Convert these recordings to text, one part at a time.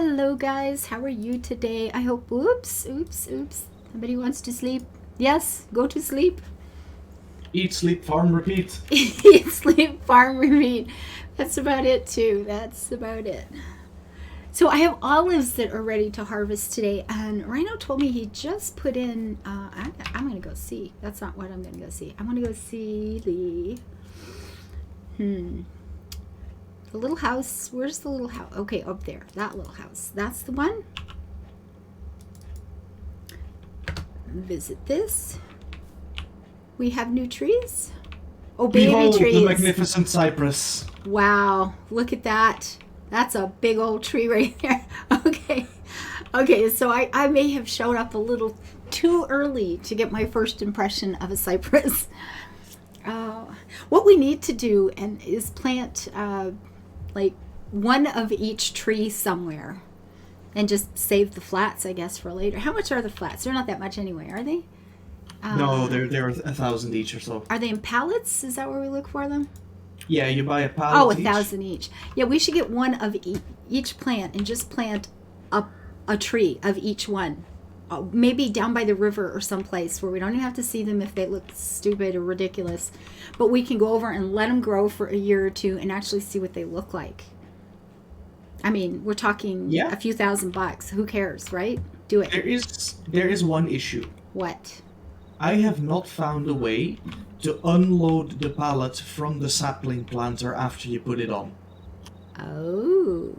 Hello guys, how are you today? I hope, oops. Somebody wants to sleep? Yes, go to sleep. Eat, sleep, farm, repeat. Eat, sleep, farm, repeat. That's about it too. That's about it. So I have olives that are ready to harvest today, and Rhino told me he just put in, I'm going to go see. That's not what I'm going to go see. I'm going to go see the little house. Where's the little house? Okay, up there. That little house. That's the one. Visit this. We have new trees. Oh, baby Behold trees. the magnificent cypress. Wow, look at that. That's a big old tree right there. Okay, so I may have shown up a little too early to get my first impression of a cypress. What we need to do is plant like one of each tree somewhere and just save the flats, I guess, for later. How much are the flats? They're not that much anyway, are they? No, they're 1,000 each or so. Are they in pallets? Is that where we look for them? Yeah, you buy a pallet. Oh, each. 1,000 each. Yeah, we should get one of each plant and just plant a tree of each one. Maybe down by the river or someplace where we don't even have to see them if they look stupid or ridiculous. But we can go over and let them grow for a year or two and actually see what they look like. I mean, we're talking a few $1,000. Who cares, right? Do it. There is one issue. What? I have not found a way to unload the pallet from the sapling planter after you put it on. Oh.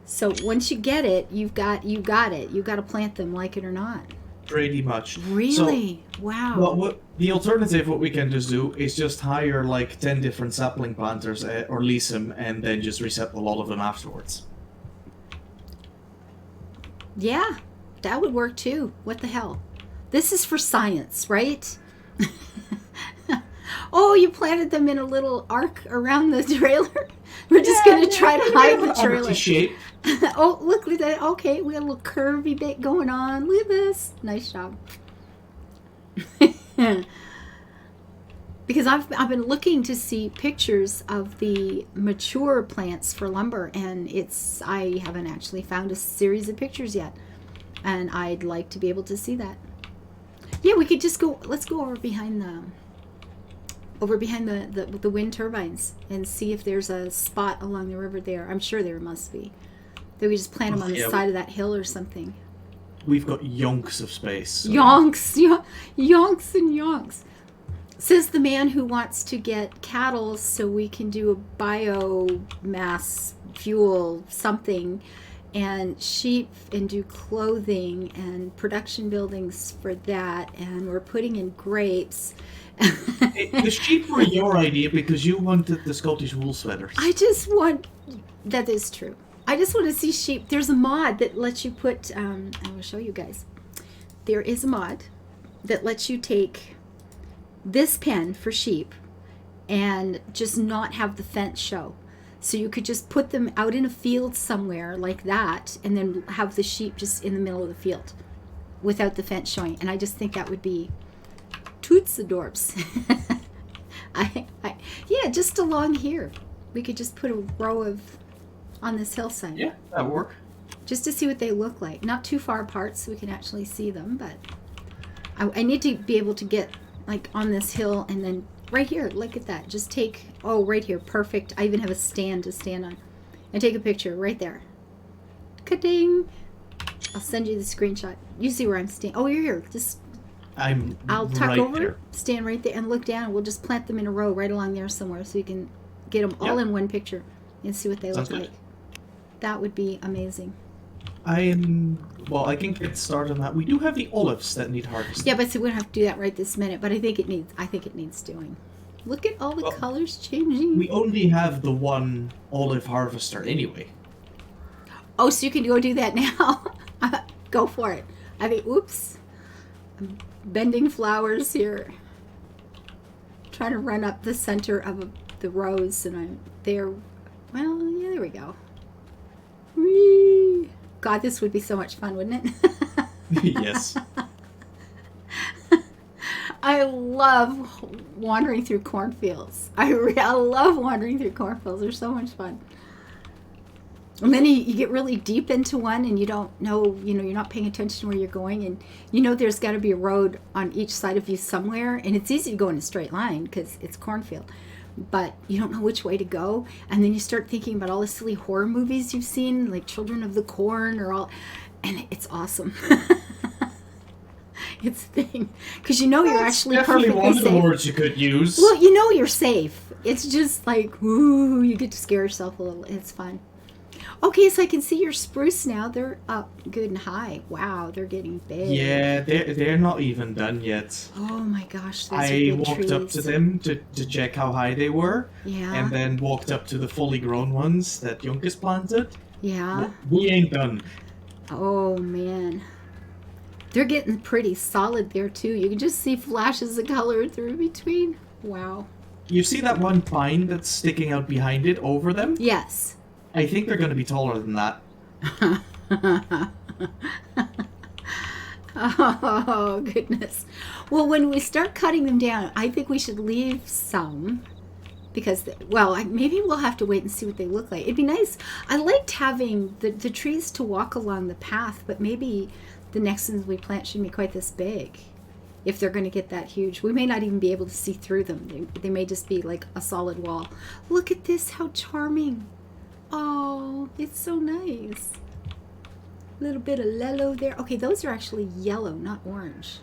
So once you get it, you got it. You got to plant them, like it or not. Pretty much. Really? So, wow. Well, the alternative, what we can just do, is just hire like 10 different sapling planters or lease them and then just reset a lot of them afterwards. Yeah, that would work too. What the hell? This is for science, right? Oh, you planted them in a little arc around the trailer? We're just going to try to hide the trailer. Shape. Oh, look at that. Okay, we got a little curvy bit going on. Look at this. Nice job. Because I've been looking to see pictures of the mature plants for lumber, and I haven't actually found a series of pictures yet. And I'd like to be able to see that. Yeah, we could just go, let's go over behind the wind turbines and see if there's a spot along the river there. I'm sure there must be. That we just plant them on the side of that hill or something. We've got yonks of space. So. Yonks and yonks. Says the man who wants to get cattle so we can do a biomass fuel something, and sheep, and do clothing and production buildings for that, and we're putting in grapes. The sheep were your idea because you wanted the Scottish wool sweaters. That is true. I just want to see sheep. There's a mod that lets you put, I will show you guys. There is a mod that lets you take this pen for sheep and just not have the fence show. So you could just put them out in a field somewhere like that and then have the sheep just in the middle of the field without the fence showing. And I just think that would be toots adorps. Yeah, just along here. We could just put a row on this hillside. Yeah, that would work. Just to see what they look like. Not too far apart so we can actually see them, but I need to be able to get like on this hill and then right here, look at that. Just take, right here, perfect. I even have a stand to stand on. And take a picture right there. Ka-ding! I'll send you the screenshot. You see where I'm standing. Oh, you're here. I'll tuck over, there. stand right there, and look down, and we'll just plant them in a row right along there somewhere so you can get them all in one picture and see what they look like. That would be amazing. I can get started on that. We do have the olives that need harvesting. Yeah, but see, we don't have to do that right this minute, but I think it needs doing. Look at all the colors changing. We only have the one olive harvester anyway. Oh, so you can go do that now? Go for it. Oops. I'm bending flowers here. Trying to run up the center of the rows, and I'm there. Well, yeah, there we go. Whee! God, this would be so much fun, wouldn't it? Yes. I love wandering through cornfields. I love wandering through cornfields. They're so much fun. And then you get really deep into one and you don't know, you're not paying attention to where you're going. And there's got to be a road on each side of you somewhere. And it's easy to go in a straight line because it's cornfield. But you don't know which way to go. And then you start thinking about all the silly horror movies you've seen, like Children of the Corn or all. And it's awesome. It's the thing. Because you're actually perfectly one safe. of the words you could use. Well, you're safe. It's just like, ooh, you get to scare yourself a little. It's fun. Okay, so I can see your spruce now. They're up good and high. Wow, they're getting big. Yeah, they're not even done yet. Oh my gosh, those are I big walked trees. up to them to check how high they were. Yeah. And then walked up to the fully grown ones that Junkus planted. Yeah. We ain't done. Oh man. They're getting pretty solid there too. You can just see flashes of color through between. Wow. You see that one pine that's sticking out behind it over them? Yes. I think they're going to be taller than that. Oh, goodness. Well, when we start cutting them down, I think we should leave some because, maybe we'll have to wait and see what they look like. It'd be nice. I liked having the trees to walk along the path, but maybe the next ones we plant shouldn't be quite this big. If they're going to get that huge, we may not even be able to see through them. They may just be like a solid wall. Look at this, how charming. Oh, it's so nice. A little bit of yellow there. Okay, those are actually yellow, not orange.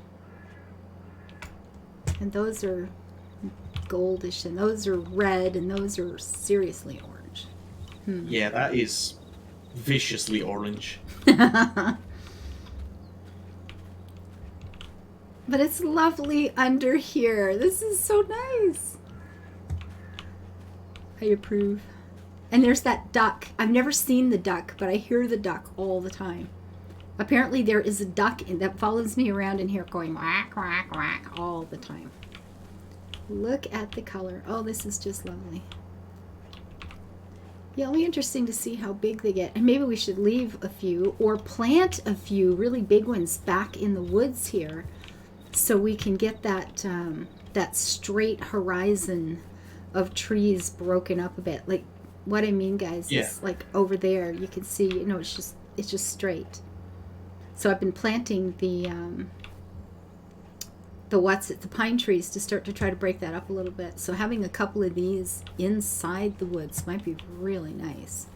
And those are goldish, and those are red, and those are seriously orange. Yeah, that is viciously orange. But it's lovely under here. This is so nice. I approve. And there's that duck. I've never seen the duck, but I hear the duck all the time. Apparently there is a duck that follows me around in here going whack, whack, whack all the time. Look at the color. Oh, this is just lovely. Yeah, it'll be interesting to see how big they get. And maybe we should leave a few or plant a few really big ones back in the woods here so we can get that that straight horizon of trees broken up a bit. Like what I mean, guys, is like over there you can see, it's just straight. So I've been planting the pine trees to start to try to break that up a little bit. So having a couple of these inside the woods might be really nice.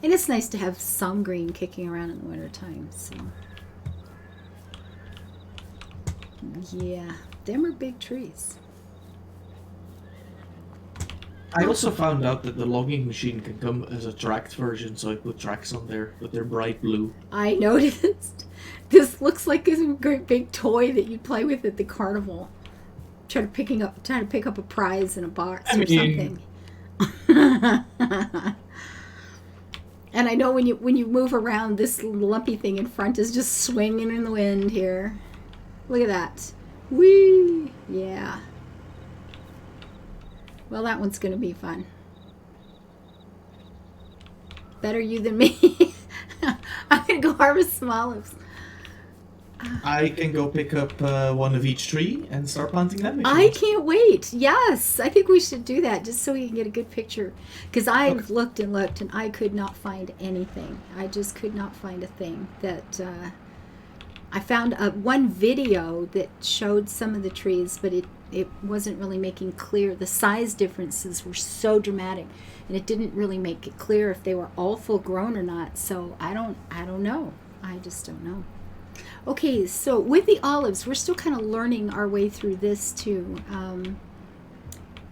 And it's nice to have some green kicking around in the wintertime. So yeah, them are big trees. I also found out that the logging machine can come as a tracked version, so I put tracks on there, but they're bright blue. I noticed. This looks like a great big toy that you'd play with at the carnival. Trying to pick up a prize in a box or something. And I know when you move around, this lumpy thing in front is just swinging in the wind here. Look at that. Whee! Yeah. Well, that one's going to be fun. Better you than me. I'm going to go harvest some olives. I can go pick up one of each tree and start planting them. I can't wait. Yes, I think we should do that just so we can get a good picture. Because I've looked and looked and I could not find anything. I just could not find a thing that... I found one video that showed some of the trees, but it wasn't really making clear. The size differences were so dramatic, and it didn't really make it clear if they were all full grown or not. So I don't know. I just don't know. Okay, so with the olives, we're still kind of learning our way through this too.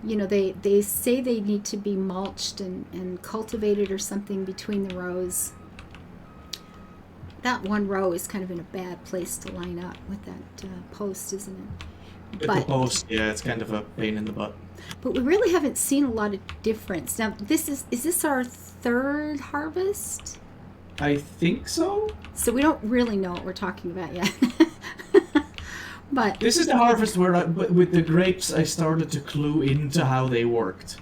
They say they need to be mulched and cultivated or something between the rows. That one row is kind of in a bad place to line up with that post, isn't it? With the post, yeah, it's kind of a pain in the butt. But we really haven't seen a lot of difference. Now, is this our third harvest? I think so. So we don't really know what we're talking about yet. But this is the harvest where with the grapes, I started to clue into how they worked.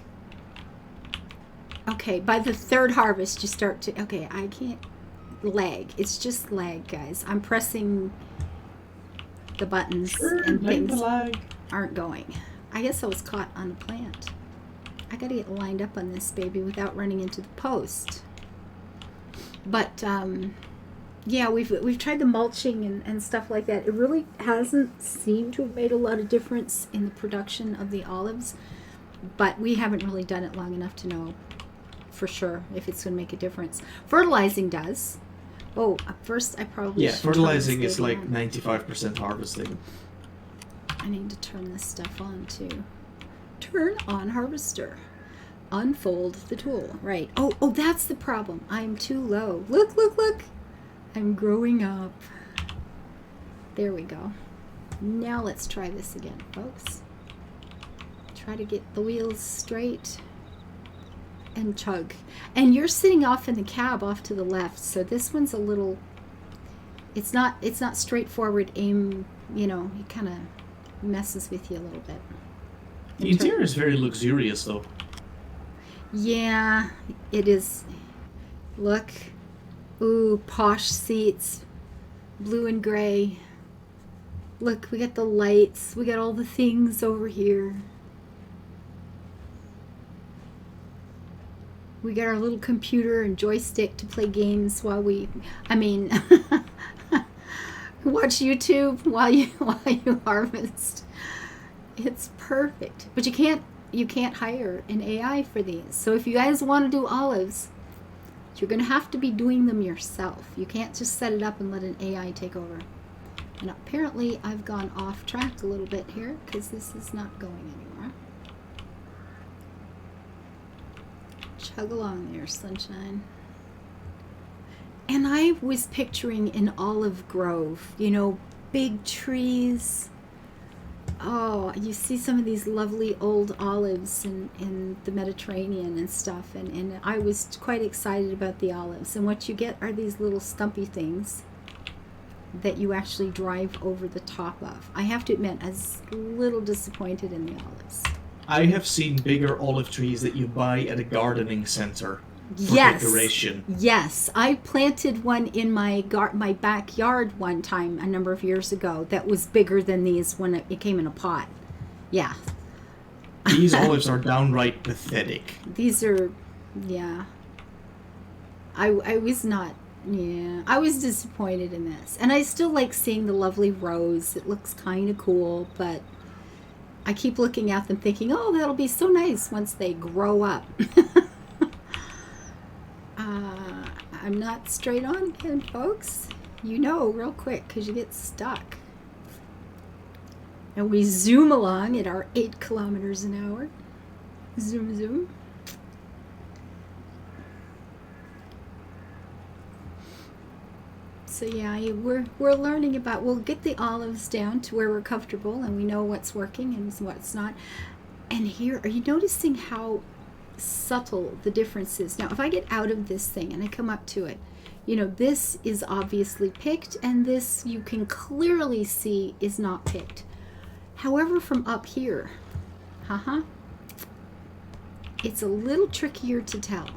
Okay, by the third harvest, you start to... Okay, I can't... Lag. It's just lag, guys. I'm pressing the buttons and things aren't going. I guess I was caught on the plant. I gotta get lined up on this baby without running into the post. But yeah, we've tried the mulching and stuff like that. It really hasn't seemed to have made a lot of difference in the production of the olives, but we haven't really done it long enough to know for sure if it's going to make a difference. Fertilizing does. Oh, first I probably should fertilizing turn this is like on. 95% harvesting. I need to turn this stuff on too. Turn on harvester. Unfold the tool. Right. Oh, that's the problem. I'm too low. Look. I'm growing up. There we go. Now let's try this again, folks. Try to get the wheels straight and chug. And you're sitting off in the cab off to the left, so this one's a little, it's not straightforward aim, it kind of messes with you a little bit. The interior is very luxurious though. Yeah, it is. Look. Ooh, posh seats. Blue and gray. Look, we got the lights. We got all the things over here. We got our little computer and joystick to play games while watch YouTube while you harvest. It's perfect. But you can't hire an AI for these. So if you guys want to do olives, you're going to have to be doing them yourself. You can't just set it up and let an AI take over. And apparently I've gone off track a little bit here because this is not going anywhere. Chug along there, sunshine. And I was picturing an olive grove, big trees. Oh, you see some of these lovely old olives in the Mediterranean and stuff. And I was quite excited about the olives. And what you get are these little stumpy things that you actually drive over the top of. I have to admit, I was a little disappointed in the olives. I have seen bigger olive trees that you buy at a gardening center for decoration. Yes, I planted one in my backyard one time a number of years ago that was bigger than these when it came in a pot. Yeah. These olives are downright pathetic. These are, yeah. I was not, yeah. I was disappointed in this. And I still like seeing the lovely rose. It looks kind of cool, but I keep looking at them thinking, oh, that'll be so nice once they grow up. I'm not straight on again, folks. Real quick, because you get stuck. And we zoom along at our 8 kilometers an hour. Zoom, zoom. So yeah, we're learning about, we'll get the olives down to where we're comfortable and we know what's working and what's not. And here, are you noticing how subtle the difference is? Now, if I get out of this thing and I come up to it, this is obviously picked and this you can clearly see is not picked. However, from up here, it's a little trickier to tell.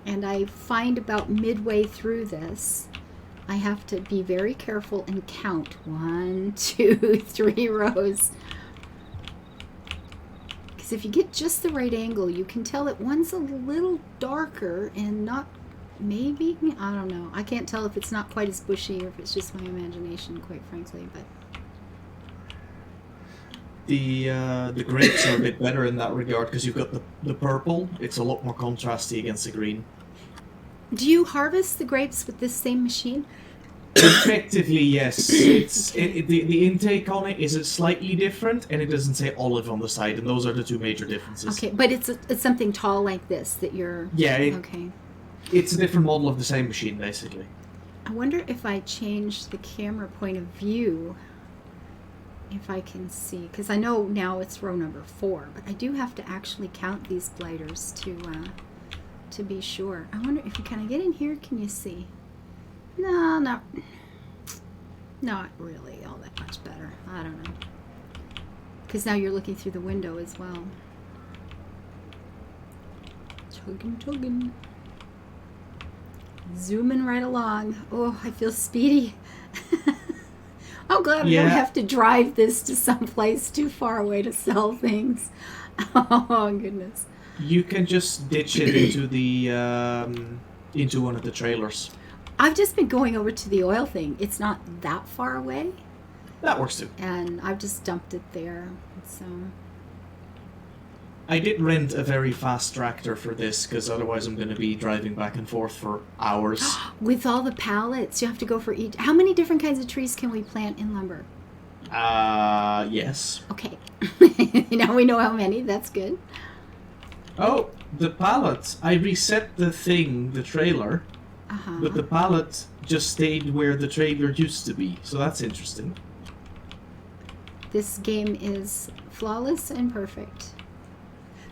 And I find about midway through this, I have to be very careful and count 1, 2, 3 rows. Because if you get just the right angle, you can tell that one's a little darker and not, maybe, I don't know. I can't tell if it's not quite as bushy or if it's just my imagination, quite frankly, but. The grapes are a bit better in that regard because you've got the purple. It's a lot more contrasty against the green. Do you harvest the grapes with this same machine? Effectively, yes. The intake on it is slightly different, and it doesn't say olive on the side, and those are the two major differences. Okay, but it's something tall like this that you're. Yeah. Okay. It's a different model of the same machine, basically. I wonder if I change the camera point of view. If I can see, because I know now it's row number 4, but I do have to actually count these blighters to be sure. I wonder if you kind of get in here, can you see? No, not really all that much better. I don't know. Because now you're looking through the window as well. Chugging. Zooming right along. Oh, I feel speedy. I'm glad I don't have to drive this to someplace too far away to sell things. Oh, goodness. You can just ditch it into the into one of the trailers. I've just been going over to the oil thing. It's not that far away. That works too. And I've just dumped it there. So I did rent a very fast tractor for this, because otherwise I'm going to be driving back and forth for hours. with all the pallets, you have to go for each. How many different kinds of trees can we plant in lumber? Yes. Okay. Now we know how many. That's good. Oh, the pallet. I reset the trailer, but the pallet just stayed where the trailer used to be. So that's interesting. This game is flawless and perfect.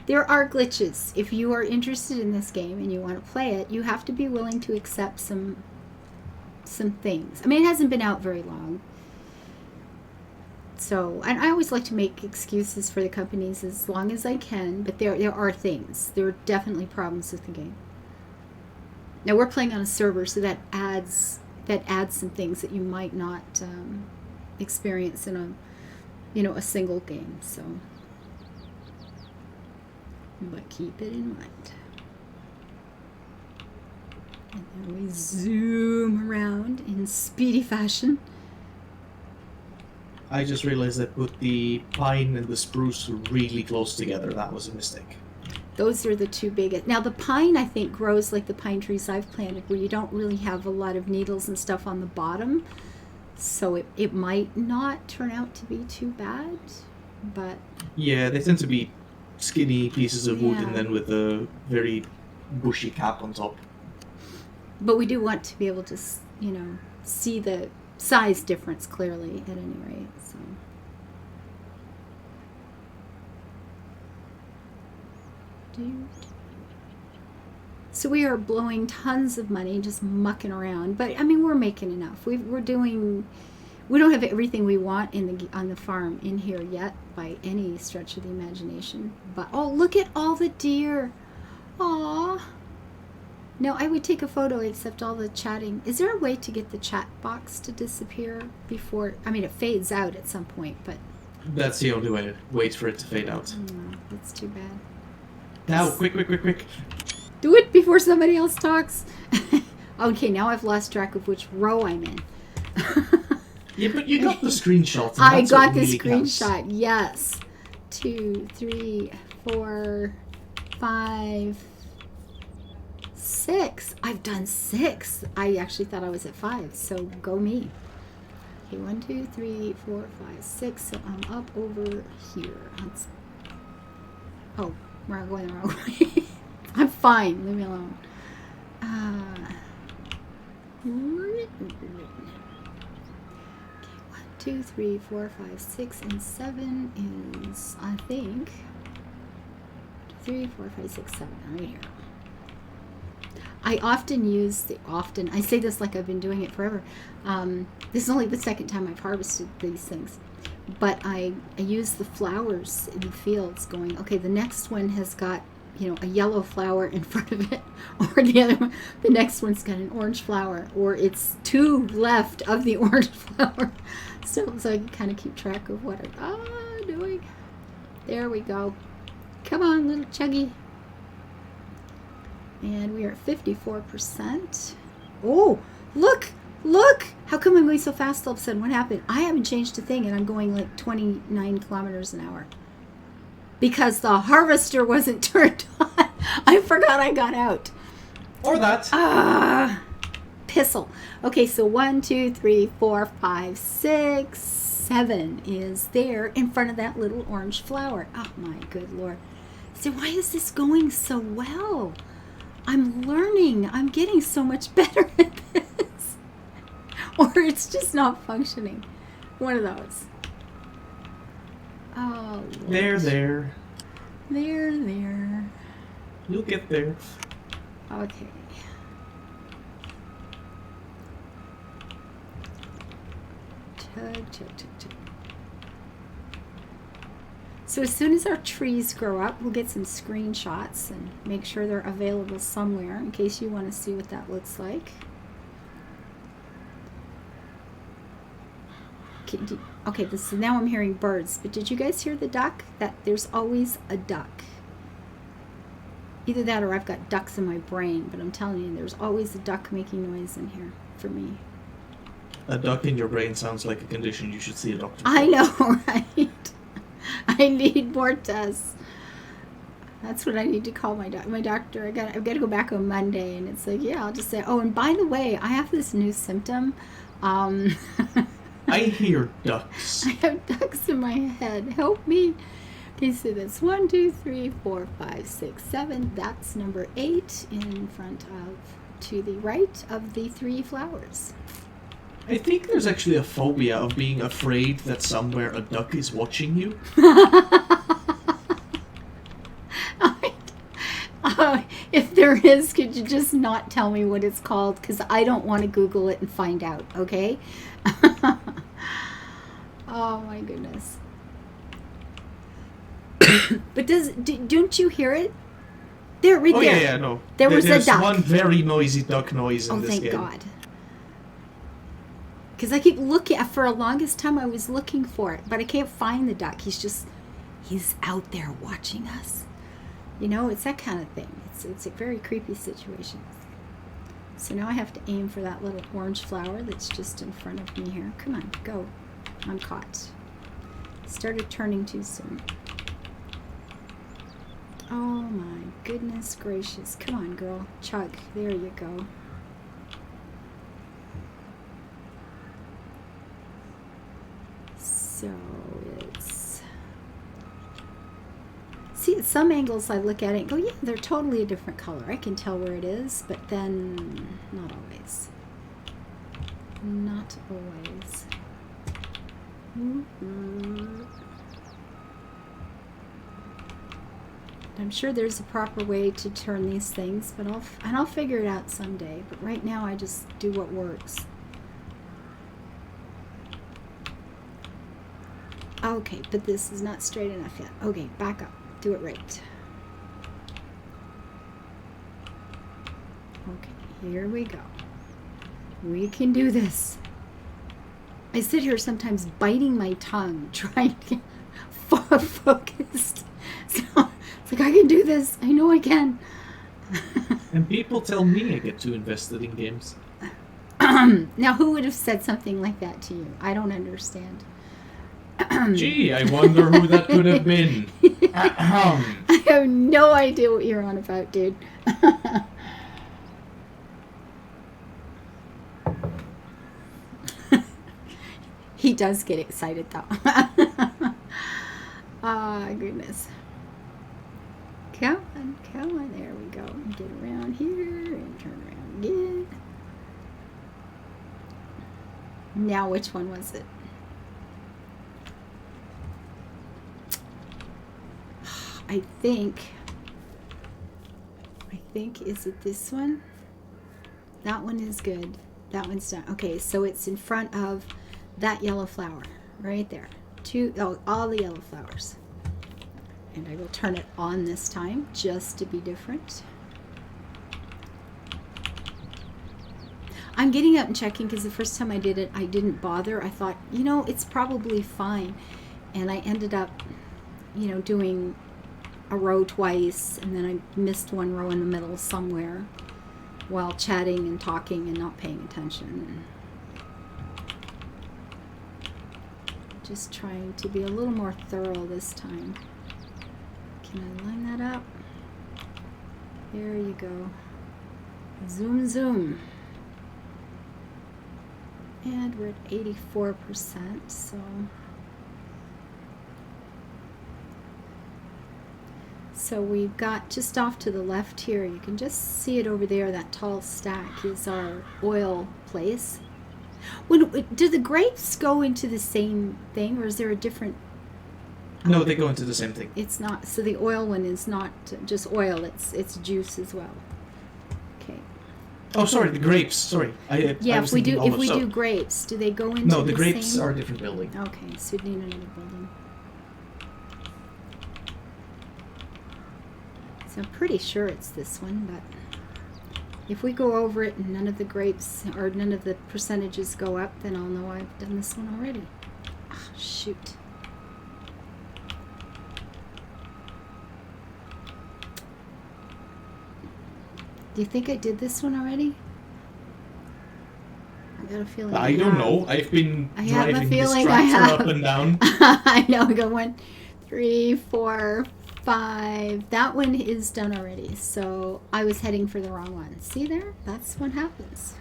There are glitches. If you are interested in this game and you want to play it, you have to be willing to accept some things. I mean, it hasn't been out very long. So, and I always like to make excuses for the companies as long as I can, but there are things. There are definitely problems with the game. Now we're playing on a server, so that adds some things that you might not experience in a single game. So, but keep it in mind. And then we zoom around in speedy fashion. I just realized I put the pine and the spruce really close together. That was a mistake. Those are the two biggest. Now the pine, I think, grows like the pine trees I've planted, where you don't really have a lot of needles and stuff on the bottom. So it might not turn out to be too bad, but... Yeah, they tend to be skinny pieces of wood, Yeah. and then with a very bushy cap on top. But we do want to be able to, see the size difference clearly at any rate. So we are blowing tons of money just mucking around, but I mean we're making enough. We don't have everything we want on the farm in here yet by any stretch of the imagination. But oh, look at all the deer! Aww. No, I would take a photo except all the chatting. Is there a way to get the chat box to disappear before? I mean, it fades out at some point, but That's the only way. Wait for it to fade out. that's too bad. Now, quick. Do it before somebody else talks. Okay, now I've lost track of which row I'm in. Yeah, but you got the screenshot. and I that's what got the really counts. screenshot. Yes. 2, 3, 4, 5, 6. I've done 6. I actually thought I was at 5, so go me. Okay, 1, 2, 3, 4, 5, 6. So I'm up over here. Oh, we're going the wrong way. I'm fine. Leave me alone. Okay, 1, 2, 3, 4, 5, 6, and 7 is, I think, 3, 4, 5, 6, 7, right here. I I say this like I've been doing it forever. This is only the second time I've harvested these things. But I use the flowers in the fields going, okay, the next one has got, a yellow flower in front of it, or the next one's got an orange flower, or it's 2 left of the orange flower. So I can kind of keep track of what I'm doing. There we go. Come on, little chuggy. And we are at 54%. Oh, look! How come I'm going so fast all of a sudden? What happened? I haven't changed a thing, and I'm going like 29 kilometers an hour. Because the harvester wasn't turned on. I forgot I got out. Or that. Pissle. Okay, so 1, 2, 3, 4, 5, 6, 7 is there in front of that little orange flower. Oh my good Lord. So why is this going so well? I'm learning. I'm getting so much better at this. Or it's just not functioning. One of those. Oh, Lord. There. There. You'll get there. Okay. Chug. So as soon as our trees grow up, we'll get some screenshots and make sure they're available somewhere in case you want to see what that looks like. Okay, now I'm hearing birds, but did you guys hear the duck? That there's always a duck. Either that or I've got ducks in my brain, but I'm telling you, there's always a duck making noise in here for me. A duck in your brain sounds like a condition you should see a doctor for. I know, right? I need more tests. That's what I need to call my doctor. I've got to go back on Monday, and it's like, yeah, I'll just say, oh, and by the way, I have this new symptom. I hear ducks. I have ducks in my head. Help me. Okay, so that's 1, 2, 3, 4, 5, 6, 7. That's number 8 in front of, to the right of the 3 flowers. I think there's actually a phobia of being afraid that somewhere a duck is watching you. If there is, could you just not tell me what it's called? Because I don't want to Google it and find out, okay? Oh my goodness. But don't you hear it? There, right there. Yeah, no. There's a duck. One very noisy duck noise in this game. Oh, thank God. Because I keep looking, for the longest time I was looking for it, but I can't find the duck. He's out there watching us. You know, it's that kind of thing. It's a very creepy situation. So now I have to aim for that little orange flower that's just in front of me here. Come on, go. I'm caught. Started turning too soon. Oh my goodness gracious. Come on, girl. Chug. There you go. So it's... See, at some angles I look at it and go, yeah, they're totally a different color. I can tell where it is, but then not always. Not always. I'm sure there's a proper way to turn these things, but I'll figure it out someday. But right now I just do what works. Okay, but this is not straight enough yet. Okay, back up. Do it right. Okay, here we go. We can do this. I sit here sometimes biting my tongue, trying to get focused. So it's like, I can do this. I know I can. And people tell me I get too invested in games. Now, who would have said something like that to you? I don't understand. Gee, I wonder who that could have been. I have no idea what you're on about, dude. He does get excited, though. Ah, goodness. Come on. There we go. Get around here and turn around again. Now, which one was it? I think, is it this one? That one is good. That one's done. Okay, so it's in front of that yellow flower right there. All the yellow flowers. And I will turn it on this time just to be different. I'm getting up and checking because the first time I did it, I didn't bother. I thought, you know, it's probably fine. And I ended up, you know, doing a row twice, and then I missed one row in the middle somewhere while chatting and talking and not paying attention. Just trying to be a little more thorough this time. Can I line that up? There you go. Zoom, zoom. And we're at 84%, So we've got just off to the left here, you can just see it over there, that tall stack is our oil place. Do the grapes go into the same thing, or is there a different... No, they go into the same thing. It's not, so the oil one is not just oil, it's juice as well. Okay. Oh, sorry, the grapes, sorry. If we do grapes, do they go into the same? No, the grapes are a different building. Okay, so we need another building. So I'm pretty sure it's this one, but if we go over it and none of the grapes or none of the percentages go up, then I'll know I've done this one already. Oh, shoot. Do you think I did this one already? I got a feeling I don't know. I've been driving this tractor up and down. I know. I go 1, 3, 4, 5. That one is done already. So I was heading for the wrong one. See there? That's what happens.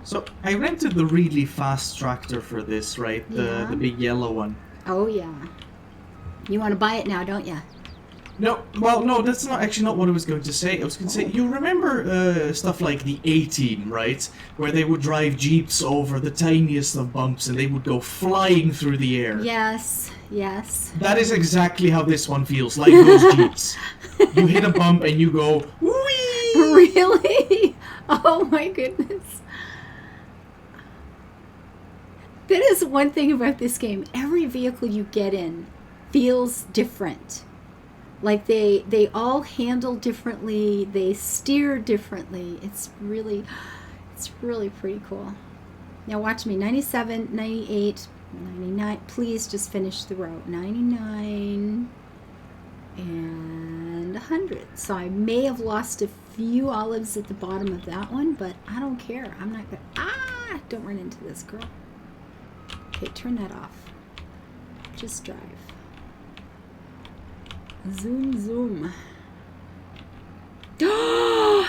So I rented the really fast tractor for this, right? The big yellow one. Oh yeah. You want to buy it now, don't you? No, well, no, that's not what I was going to say. I was going to say, you remember stuff like the A-Team, right? Where they would drive jeeps over the tiniest of bumps and they would go flying through the air. Yes, yes. That is exactly how this one feels, like those jeeps. You hit a bump and you go, whee! Really? Oh my goodness. That is one thing about this game. Every vehicle you get in feels different. Like they all handle differently, they steer differently. It's really pretty cool. Now watch me. 97, 98, 99. Please just finish the row. 99 and 100. So I may have lost a few olives at the bottom of that one, but I don't care. I'm not gonna don't run into this girl. Okay, turn that off. Just drive. Zoom, zoom. No!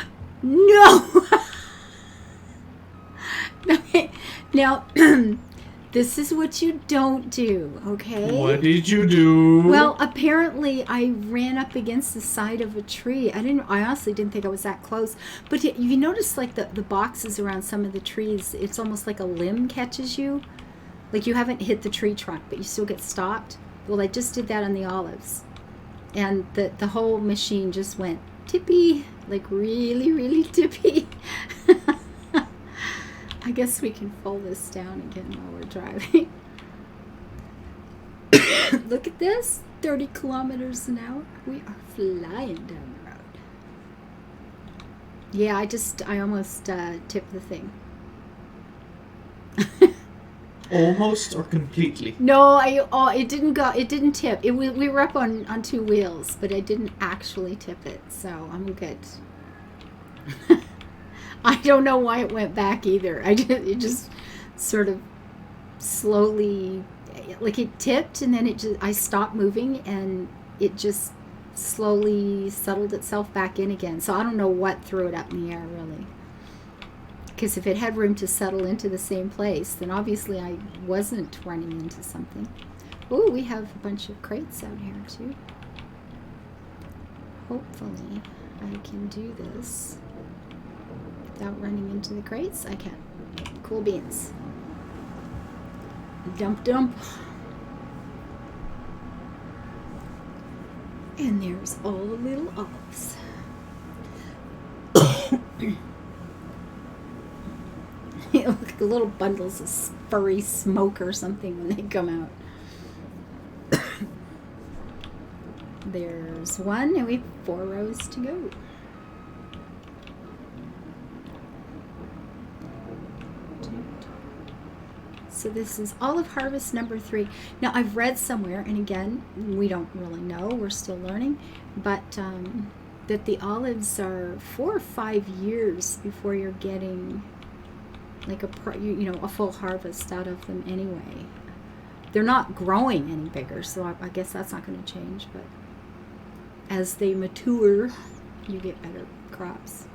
Okay, now, this is what you don't do, okay? What did you do? Well, apparently I ran up against the side of a tree. I honestly didn't think I was that close. But you notice, like, the boxes around some of the trees, it's almost like a limb catches you. Like you haven't hit the tree trunk, but you still get stopped. Well, I just did that on the olives. And the whole machine just went tippy, like really, really tippy. I guess we can fold this down again while we're driving. Look at this, 30 kilometers an hour. We are flying down the road. Yeah, I almost tipped the thing. Almost or completely? No, it didn't go. It didn't tip. We were up on 2 wheels, but I didn't actually tip it, so I'm good. I don't know why it went back either. It just sort of slowly, like it tipped, and then I stopped moving, and it just slowly settled itself back in again. So I don't know what threw it up in the air, really. Because if it had room to settle into the same place, then obviously I wasn't running into something. Oh, we have a bunch of crates out here too. Hopefully I can do this without running into the crates. I can. Cool beans. Dump, dump. And there's all the little olives. They look like little bundles of furry smoke or something when they come out. There's one, and we have 4 rows to go. So this is olive harvest number 3. Now I've read somewhere, and again, we don't really know, we're still learning, but that the olives are 4 or 5 years before you're getting like a full harvest out of them anyway. They're not growing any bigger, so I guess that's not going to change, but as they mature, you get better crops.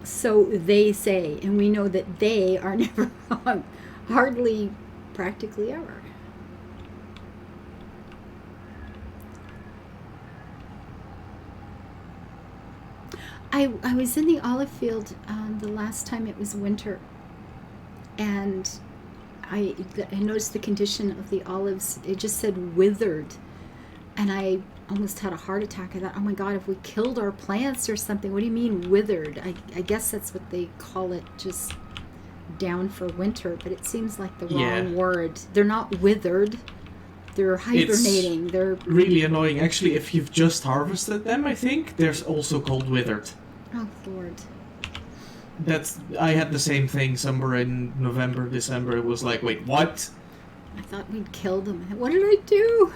So they say, and we know that they are never wrong. Hardly, practically ever. I was in the olive field the last time it was winter, and I noticed the condition of the olives. It just said withered, and I almost had a heart attack. I thought, oh my God, have we killed our plants or something? What do you mean withered? I guess that's what they call it, just down for winter, but it seems like the wrong word. They're not withered. They're hibernating. They're really annoying. Actually, if you've just harvested them, I think, they're also called withered. Oh, Lord. I had the same thing somewhere in November, December. It was like, wait, what? I thought we'd killed them. What did I do?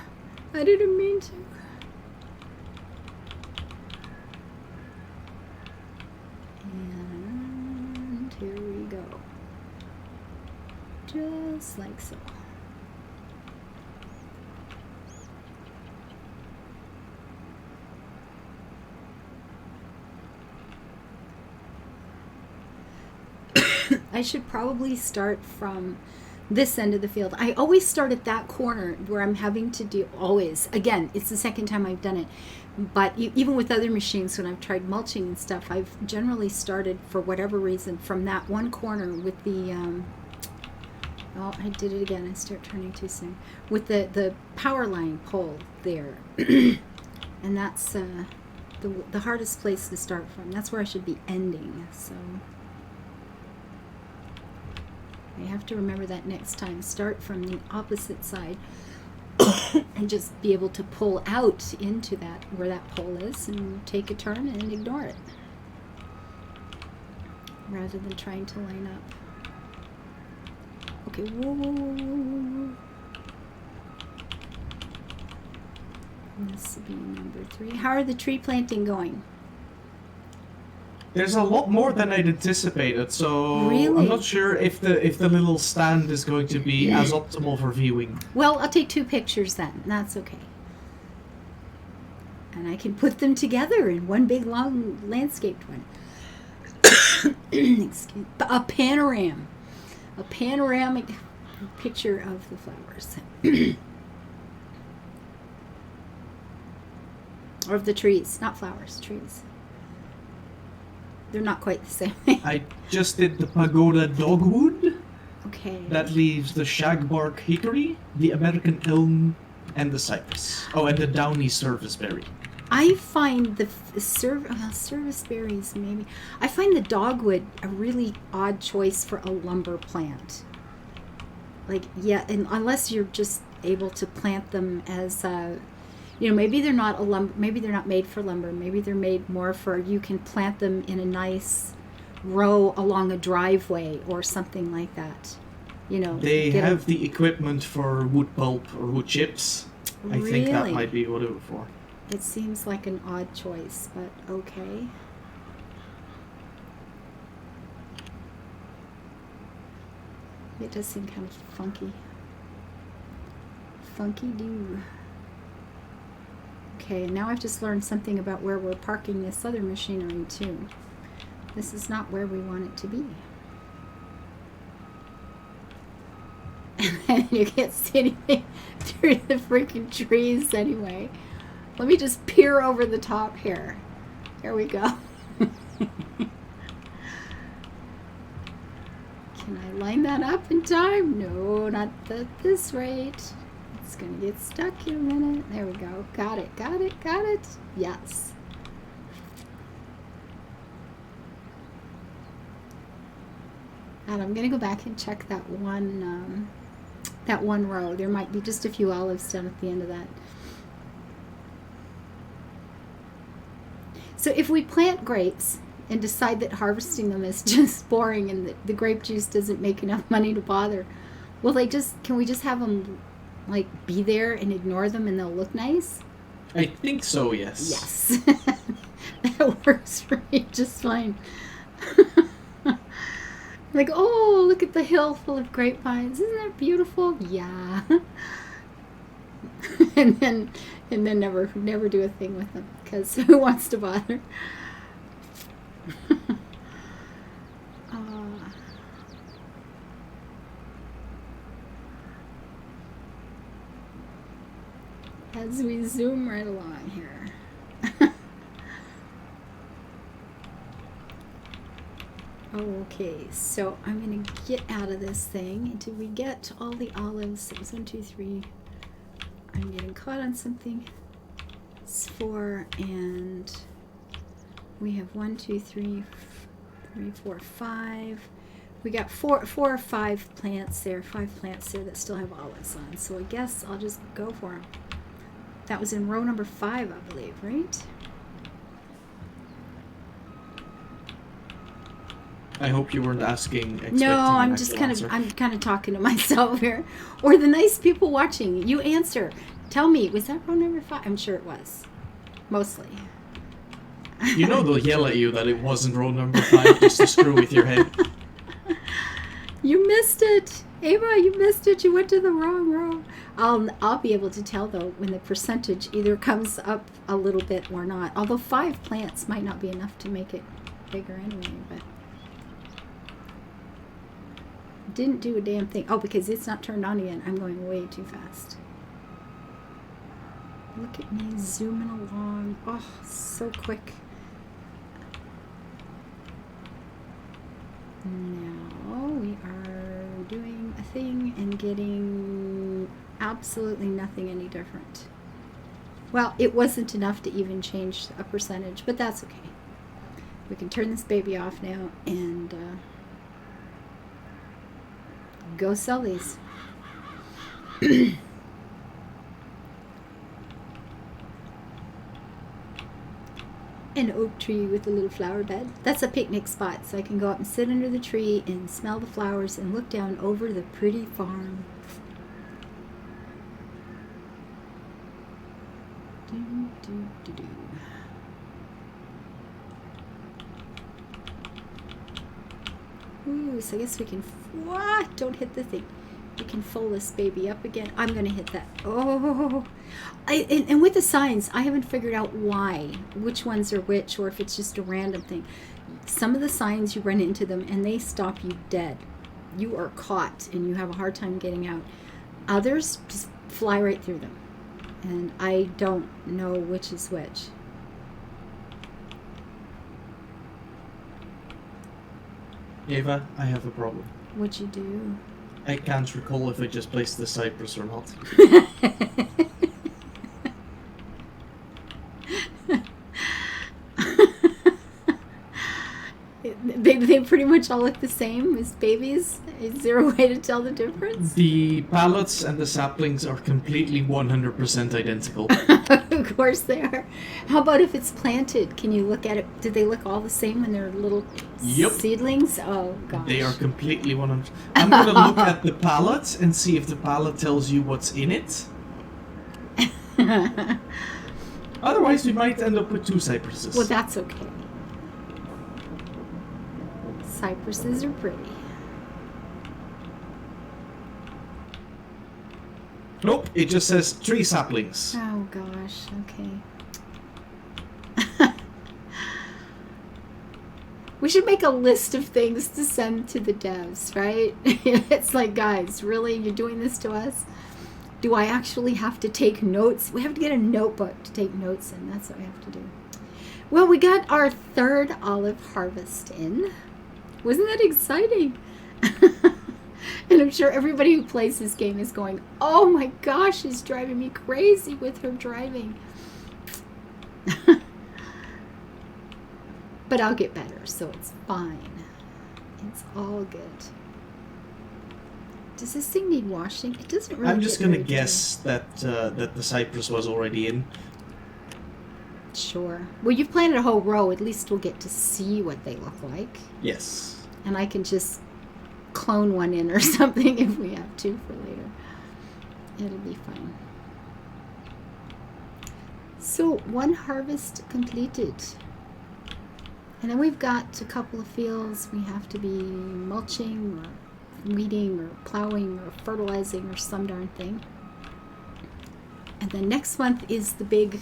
I didn't mean to. Just like so. I should probably start from this end of the field. I always start at that corner where I'm having to do, always, again, it's the second time I've done it, but even with other machines when I've tried mulching and stuff, I've generally started, for whatever reason, from that one corner with the, oh, I did it again, I start turning too soon, with the power line pole there, and that's the hardest place to start from. That's where I should be ending, so I have to remember that next time. Start from the opposite side and just be able to pull out into that, where that pole is, and take a turn and ignore it, rather than trying to line up. Okay, whoa, whoa, whoa, whoa, whoa. This will be number 3. How are the tree planting going? There's a lot more than I'd anticipated, so Really? I'm not sure if the little stand is going to be as optimal for viewing. Well, I'll take 2 pictures then. That's okay. And I can put them together in one big long landscaped one. Excuse me. A panorama. A panoramic picture of the flowers. Or of the trees. Not flowers, trees. They're not quite the same. I just did the pagoda dogwood. Okay. That leaves the shagbark hickory, the American elm, and the cypress. Oh, and the downy serviceberry. I find the service berries, maybe. I find the dogwood a really odd choice for a lumber plant. Like, yeah, and unless you're just able to plant them as maybe they're not maybe they're not made for lumber. Maybe they're made more for, you can plant them in a nice row along a driveway or something like that. They have the equipment for wood pulp or wood chips. I think that might be what it was for. It seems like an odd choice, but okay. It does seem kind of funky. Funky-doo. Okay, now I've just learned something about where we're parking this other machinery too. This is not where we want it to be. And you can't see anything through the freaking trees anyway. Let me just peer over the top here. Here we go. Can I line that up in time? No, not at this rate. It's gonna get stuck in a minute. There we go. Got it, got it, got it. Yes. And I'm gonna go back and check that one row. There might be just a few olives down at the end of that. So if we plant grapes and decide that harvesting them is just boring and the grape juice doesn't make enough money to bother, can we just have them like be there and ignore them and they'll look nice? I think so, yes. Yes. That works for me just fine. Like, oh, look at the hill full of grapevines. Isn't that beautiful? Yeah. and then never do a thing with them, because who wants to bother? As we zoom right along here. Okay, so I'm going to get out of this thing. Did we get all the olives? It was 1, 2, 3. I'm getting caught on something. It's 4, and we have 1, 2, 3, 4, 5. We got four or five plants there, 5 plants there that still have olives on. So I guess I'll just go for them. That was in row number 5, I believe, right? I hope you weren't asking. No, I'm just kind of talking to myself here, or the nice people watching. You answer. Tell me, was that row number 5? I'm sure it was, mostly. You know they'll yell at you that it wasn't row number 5 just to screw with your head. You missed it. Ava, you missed it. You went to the wrong row. I'll be able to tell though when the percentage either comes up a little bit or not. Although 5 plants might not be enough to make it bigger anyway, but didn't do a damn thing. Oh, because it's not turned on again. I'm going way too fast. Look at me zooming along. Oh, so quick. Now we are doing a thing and getting absolutely nothing any different. Well, it wasn't enough to even change a percentage, but that's okay. We can turn this baby off now and go sell these. An oak tree with a little flower bed. That's a picnic spot, so I can go up and sit under the tree and smell the flowers and look down over the pretty farm. Do, do, do, do. Ooh, so I guess we can... What? Don't hit the thing. We can fold this baby up again. I'm going to hit that. Oh! And with the signs, I haven't figured out why. Which ones are which, or if it's just a random thing. Some of the signs, you run into them, and they stop you dead. You are caught, and you have a hard time getting out. Others just fly right through them. And I don't know which is which. Ava, I have a problem. What'd you do? I can't recall if I just placed the cypress or not. They pretty much all look the same as babies. Is there a way to tell the difference? The pallets and the saplings are completely 100% identical. Of course they are. How about if it's planted? Can you look at it? Do they look all the same when they're little seedlings? Oh, gosh. They are completely 100%. I'm going to look at the pallet and see if the pallet tells you what's in it. Otherwise, we might end up with 2 cypresses. Well, that's okay. Cypresses are pretty. Nope, it just says 3 saplings. Oh gosh, okay. We should make a list of things to send to the devs, right? It's like, guys, really? You're doing this to us? Do I actually have to take notes? We have to get a notebook to take notes in. That's what we have to do. Well, we got our 3rd olive harvest in. Wasn't that exciting? And I'm sure everybody who plays this game is going, oh my gosh, she's driving me crazy with her driving. But I'll get better, so it's fine. It's all good. Does this thing need washing? It doesn't really. I'm just going to guess that that the cypress was already in. Sure. Well, you've planted a whole row. At least we'll get to see what they look like. Yes. And I can just clone one in or something if we have to for later. It'll be fine. So 1 harvest completed. And then we've got a couple of fields we have to be mulching or weeding or plowing or fertilizing or some darn thing. And then next month is the big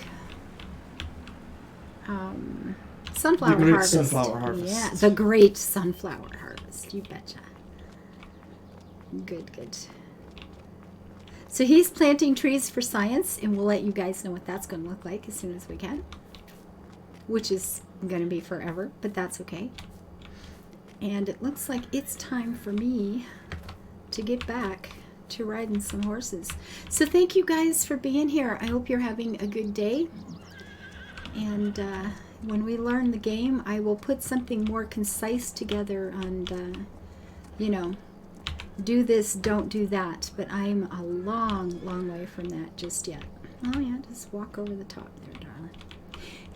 sunflower harvest. Sunflower harvest. Yeah, the great sunflower harvest. You betcha. Good, good. So he's planting trees for science, and we'll let you guys know what that's going to look like as soon as we can. Which is going to be forever, but that's okay. And it looks like it's time for me to get back to riding some horses. So thank you guys for being here. I hope you're having a good day. And when we learn the game, I will put something more concise together and, you know, do this, don't do that. But I'm a long, long way from that just yet. Oh yeah, just walk over the top there, darling.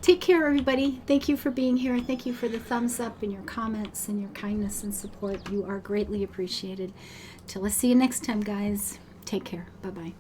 Take care, everybody. Thank you for being here. Thank you for the thumbs up and your comments and your kindness and support. You are greatly appreciated. Till I see you next time, guys. Take care. Bye-bye.